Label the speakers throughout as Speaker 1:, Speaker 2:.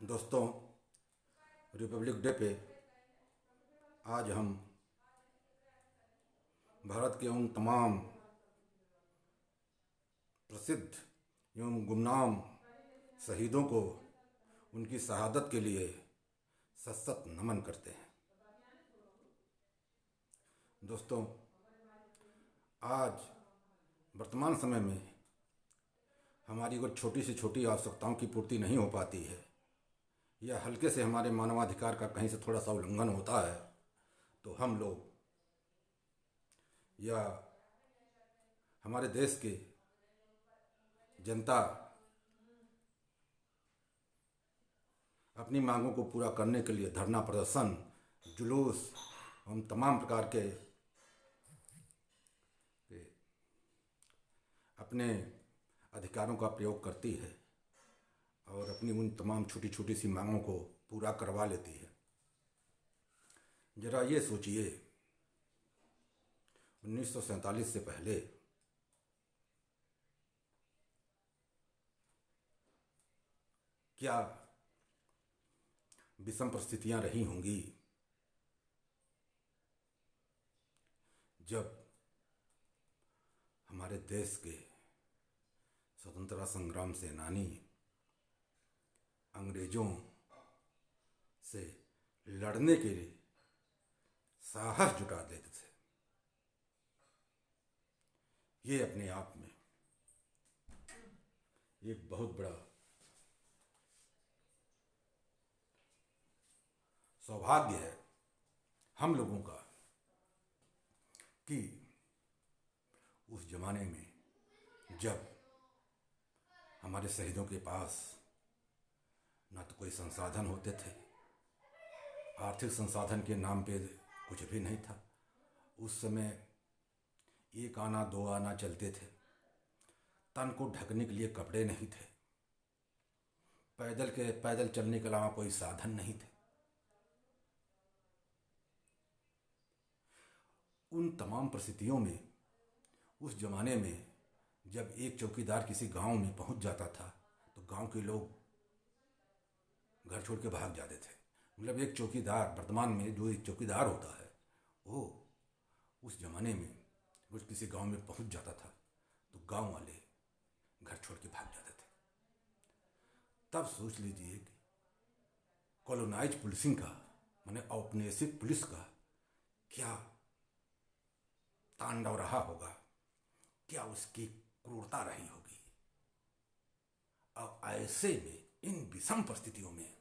Speaker 1: दोस्तों, Republic day पे आज हम भारत के उन तमाम प्रसिद्ध एवं गुमनाम शहीदों को उनकी शहादत के लिए सत सत नमन करते हैं। दोस्तों, आज वर्तमान समय में हमारी कुछ छोटी से छोटी आवश्यकताओं की पूर्ति नहीं हो पाती है या हल्के से हमारे मानवाधिकार का कहीं से थोड़ा सा उल्लंघन होता है तो हम लोग या हमारे देश के जनता अपनी मांगों को पूरा करने के लिए धरना प्रदर्शन, जुलूस एवं तमाम प्रकार के अपने अधिकारों का प्रयोग करती है और अपनी उन तमाम छोटी छोटी सी मांगों को पूरा करवा लेती है। जरा ये सोचिए, 1947 से पहले क्या विषम परिस्थितियां रही होंगी जब हमारे देश के स्वतंत्रता संग्राम सेनानी अंग्रेजों से लड़ने के लिए साहस जुटा देते थे। ये अपने आप में एक बहुत बड़ा सौभाग्य है हम लोगों का कि उस जमाने में जब हमारे शहीदों के पास ना तो कोई संसाधन होते थे, आर्थिक संसाधन के नाम पे कुछ भी नहीं था। उस समय एक आना दो आना चलते थे, तन को ढकने के लिए कपड़े नहीं थे, पैदल चलने के अलावा कोई साधन नहीं थे। उन तमाम परिस्थितियों में उस जमाने में जब एक चौकीदार किसी गांव में पहुंच जाता था तो गांव के लोग घर छोड़ के भाग जाते थे। मतलब एक चौकीदार, वर्तमान में जो एक चौकीदार होता है, वो उस जमाने में वो किसी गांव में पहुंच जाता था तो गांव वाले घर छोड़ के भाग जाते थे। तब सोच लीजिए कि कॉलोनाइज पुलिसिंग का, माने औपनिवेशिक पुलिस का क्या तांडव रहा होगा, क्या उसकी क्रूरता रही होगी। अब ऐसे में इन विषम परिस्थितियों में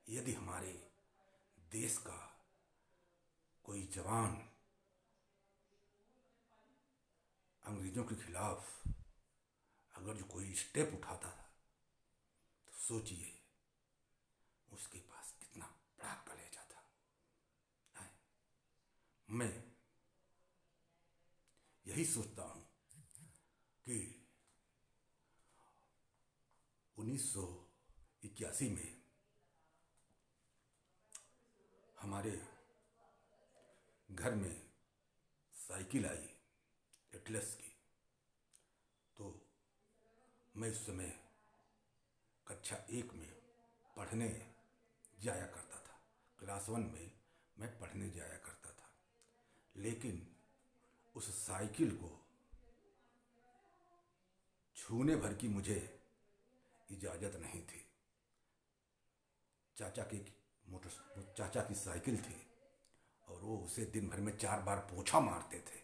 Speaker 1: यदि हमारे देश का कोई जवान अंग्रेजों के खिलाफ अगर जो कोई स्टेप उठाता था तो सोचिए उसके पास कितना बड़ा कलेजा था। मैं यही सोचता हूं कि 1981 में हमारे घर में साइकिल आई एटलस की, तो मैं उस समय कक्षा 1 में पढ़ने जाया करता था। क्लास 1 में मैं पढ़ने जाया करता था, लेकिन उस साइकिल को छूने भर की मुझे इजाज़त नहीं थी। चाचा की साइकिल थी और वो उसे दिन भर में 4 बार पोंछा मारते थे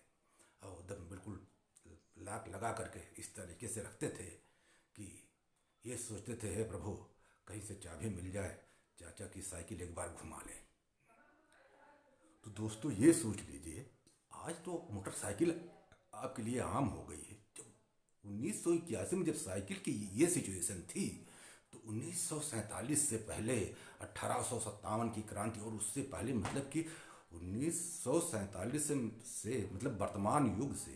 Speaker 1: और एकदम बिल्कुल लाक लगा करके इस तरीके से रखते थे कि ये सोचते थे, हे प्रभु कहीं से चाबी मिल जाए, चाचा की साइकिल एक बार घुमा ले। तो दोस्तों ये सोच लीजिए, आज तो मोटरसाइकिल आपके लिए आम हो गई है। जब 1981 में जब साइकिल की ये सिचुएशन थी तो 1947 से पहले 1857 की क्रांति और उससे पहले, मतलब कि 1947 से मतलब वर्तमान युग से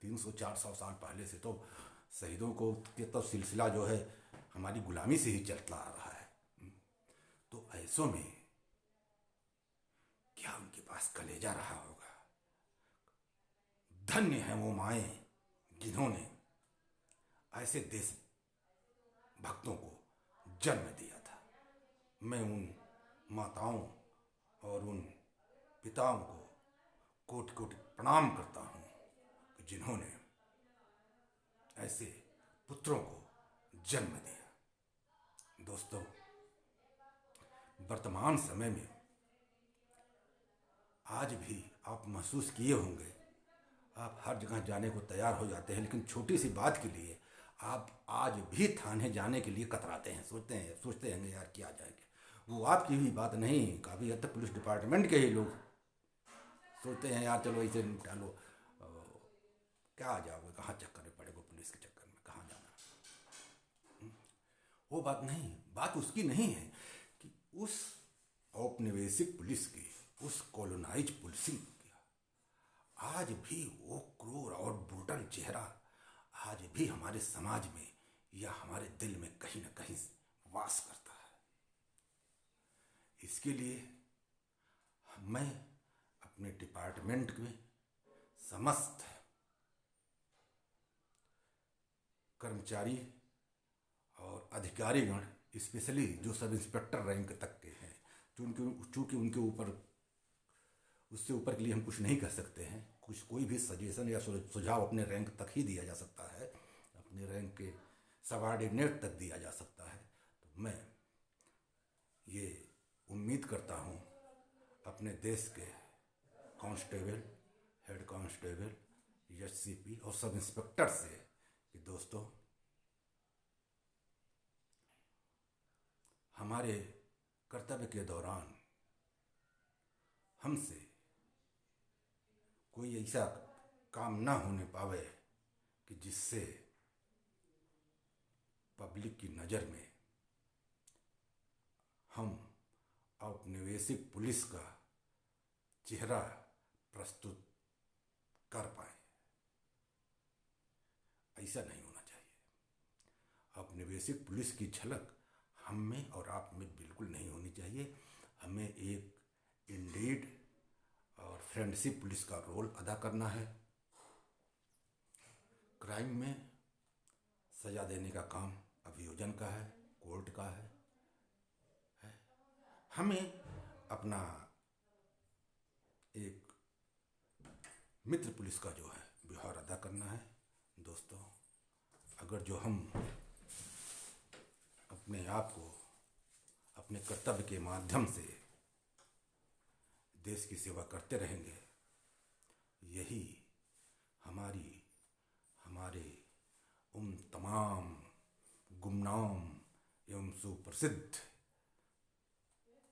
Speaker 1: 300-400 साल पहले से तो शहीदों को के तो सिलसिला जो है हमारी गुलामी से ही चलता आ रहा है। तो ऐसों में क्या उनके पास कलेजा रहा होगा। धन्य है वो माएं जिन्होंने ऐसे देश भक्तों को जन्म दिया था। मैं उन माताओं और उन पिताओं को कोटि कोटि प्रणाम करता हूँ कि जिन्होंने ऐसे पुत्रों को जन्म दिया। दोस्तों, वर्तमान समय में आज भी आप महसूस किए होंगे, आप हर जगह जाने को तैयार हो जाते हैं, लेकिन छोटी सी बात के लिए आप आज भी थाने जाने के लिए कतराते हैं, सोचते हैं यार क्या जाएंगे। वो आपकी भी बात नहीं, काफ़ी हद तक पुलिस डिपार्टमेंट के ही लोग सोचते हैं यार चलो इसे निपटा लो, क्या आ जाओगे, कहाँ चक्कर में पड़ेगा, पुलिस के चक्कर में कहाँ जाना। वो बात नहीं, बात उसकी नहीं है कि उस औपनिवेशिक पुलिस की, उस कॉलोनाइज पुलिसिंग की आज भी वो क्रूर और ब्रूटल चेहरा आज भी हमारे समाज में या हमारे दिल में कहीं ना कहीं वास करता है। इसके लिए मैं अपने डिपार्टमेंट में समस्त कर्मचारी और अधिकारीगण, स्पेशली जो सब इंस्पेक्टर रैंक तक के हैं, चूँकि उनके ऊपर, उससे ऊपर के लिए हम कुछ नहीं कर सकते हैं, कुछ कोई भी सजेशन या सुझाव अपने रैंक तक ही दिया जा सकता है, अपने रैंक के सबॉर्डिनेट तक दिया जा सकता है। तो मैं ये उम्मीद करता हूँ अपने देश के कांस्टेबल, हेड कांस्टेबल, एससीपी और सब इंस्पेक्टर से कि दोस्तों, हमारे कर्तव्य के दौरान हमसे कोई ऐसा काम ना होने पावे कि जिससे पब्लिक की नज़र में हम औपनिवेशिक पुलिस का चेहरा प्रस्तुत कर पाए। ऐसा नहीं होना चाहिए। औपनिवेशिक पुलिस की झलक हम में और आप में बिल्कुल नहीं होनी चाहिए। हमें एक इंडीड और फ्रेंडशिप पुलिस का रोल अदा करना है। क्राइम में सजा देने का काम अभियोजन का है, कोर्ट का है। हमें अपना एक मित्र पुलिस का जो है व्यवहार अदा करना है। दोस्तों, अगर जो हम अपने आप को अपने कर्तव्य के माध्यम से देश की सेवा करते रहेंगे, यही हमारे उन तमाम गुमनाम एवं सुप्रसिद्ध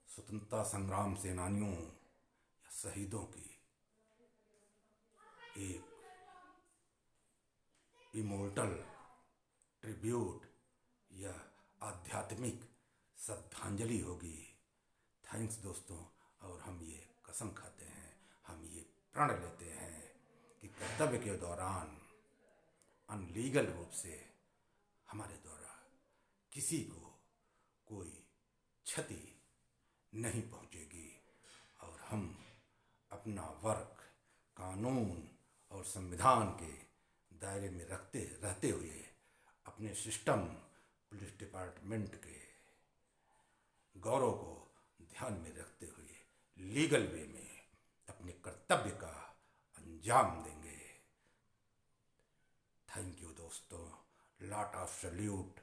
Speaker 1: स्वतंत्रता संग्राम सेनानियों या शहीदों की एक इमोर्टल ट्रिब्यूट या आध्यात्मिक श्रद्धांजलि होगी। थैंक्स दोस्तों। और हम ये कसम खाते हैं, हम ये प्रण लेते हैं कि कर्तव्य के दौरान अनलीगल रूप से हमारे द्वारा किसी को कोई क्षति नहीं पहुंचेगी और हम अपना वर्क कानून और संविधान के दायरे में रहते हुए अपने सिस्टम पुलिस डिपार्टमेंट के गौरव को ध्यान में रखते हुए लीगल वे में अपने कर्तव्य का अंजाम देंगे। थैंक यू दोस्तों। Lot of solute.